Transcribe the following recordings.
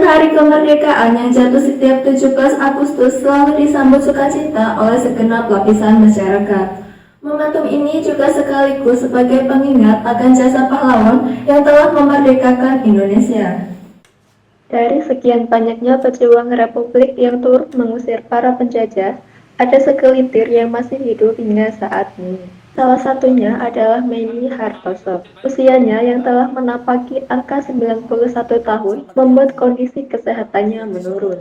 Hari kemerdekaan yang jatuh setiap 17 Agustus selalu disambut sukacita oleh segenap lapisan masyarakat. Momentum ini juga sekaligus sebagai pengingat akan jasa pahlawan yang telah memerdekakan Indonesia. Dari sekian banyaknya pejuang Republik yang turut mengusir para penjajah, ada segelintir yang masih hidup hingga saat ini. Salah satunya adalah Meini Hartoso. Usianya yang telah menapaki angka 91 tahun membuat kondisi kesehatannya menurun.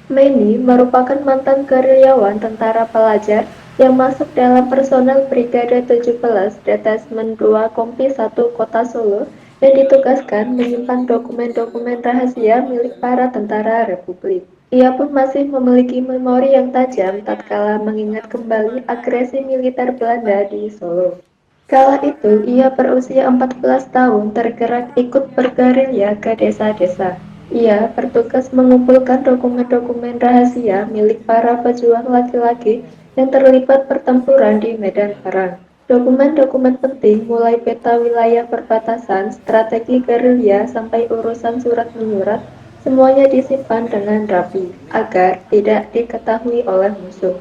Meini merupakan mantan gerilyawan tentara pelajar yang masuk dalam personel Brigade 17 Detesmen 2 Kompi 1 Kota Solo dan ditugaskan menyimpan dokumen-dokumen rahasia milik para tentara Republik. Ia pun masih memiliki memori yang tajam tatkala mengingat kembali agresi militer Belanda di Solo. Kala itu, ia berusia 14 tahun tergerak ikut bergerilya ke desa-desa. Ia bertugas mengumpulkan dokumen-dokumen rahasia milik para pejuang laki-laki yang terlibat pertempuran di medan perang. Dokumen-dokumen penting mulai peta wilayah perbatasan, strategi gerilya, sampai urusan surat menyurat, semuanya disimpan dengan rapi agar tidak diketahui oleh musuh.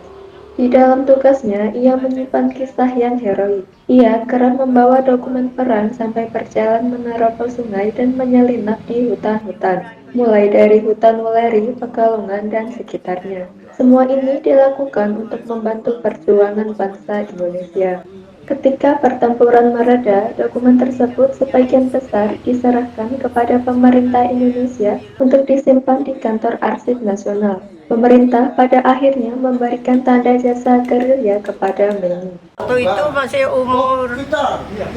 Di dalam tugasnya, ia menyimpan kisah yang heroik. Ia kerap membawa dokumen perang sampai berjalan menerobos sungai dan menyelinap di hutan-hutan, mulai dari hutan Weleri, Pekalongan, dan sekitarnya. Semua ini dilakukan untuk membantu perjuangan bangsa Indonesia. Ketika pertempuran mereda, dokumen tersebut sebagian besar diserahkan kepada pemerintah Indonesia untuk disimpan di kantor arsip nasional. Pemerintah pada akhirnya memberikan tanda jasa gerilya kepada Meini. Waktu itu masih umur 14,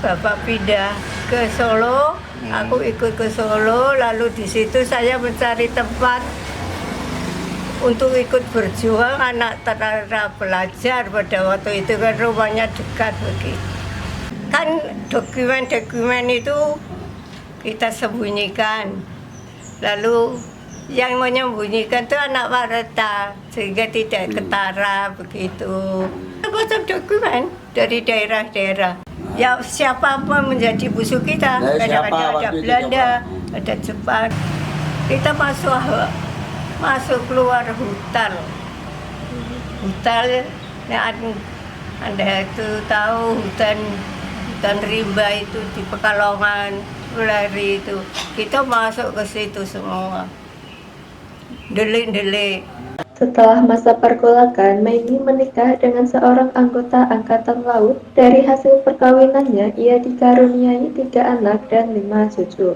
Bapak pindah ke Solo, aku ikut ke Solo, lalu di situ saya mencari tempat untuk ikut berjuang. Anak tentara pelajar pada waktu itu kan rumahnya dekat begitu. Kan dokumen-dokumen itu kita sembunyikan. Lalu yang menyembunyikan itu anak warta sehingga tidak ketara begitu. Macam dokumen dari daerah-daerah. Ya siapa pun menjadi musuh kita. Kadang-kadang ada Belanda, ada Jepang. Kita masuk keluar hutan ya, Anda itu tahu hutan rimba itu di Pekalongan, Weleri itu kita masuk ke situ semua, delik-delik. Setelah masa pergolakan, Meini menikah dengan seorang anggota Angkatan Laut. Dari hasil perkawinannya, ia dikaruniai 3 anak dan 5 cucu.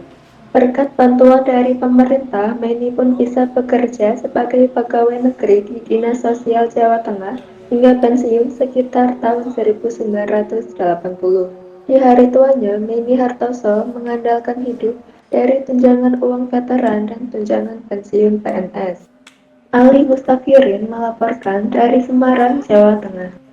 Berkat bantuan dari pemerintah, Meini pun bisa bekerja sebagai pegawai negeri di Dinas Sosial Jawa Tengah hingga pensiun sekitar tahun 1980. Di hari tuanya, Meini Hartoso mengandalkan hidup dari tunjangan uang veteran dan tunjangan pensiun PNS. Ali Mustafirin melaporkan dari Semarang, Jawa Tengah.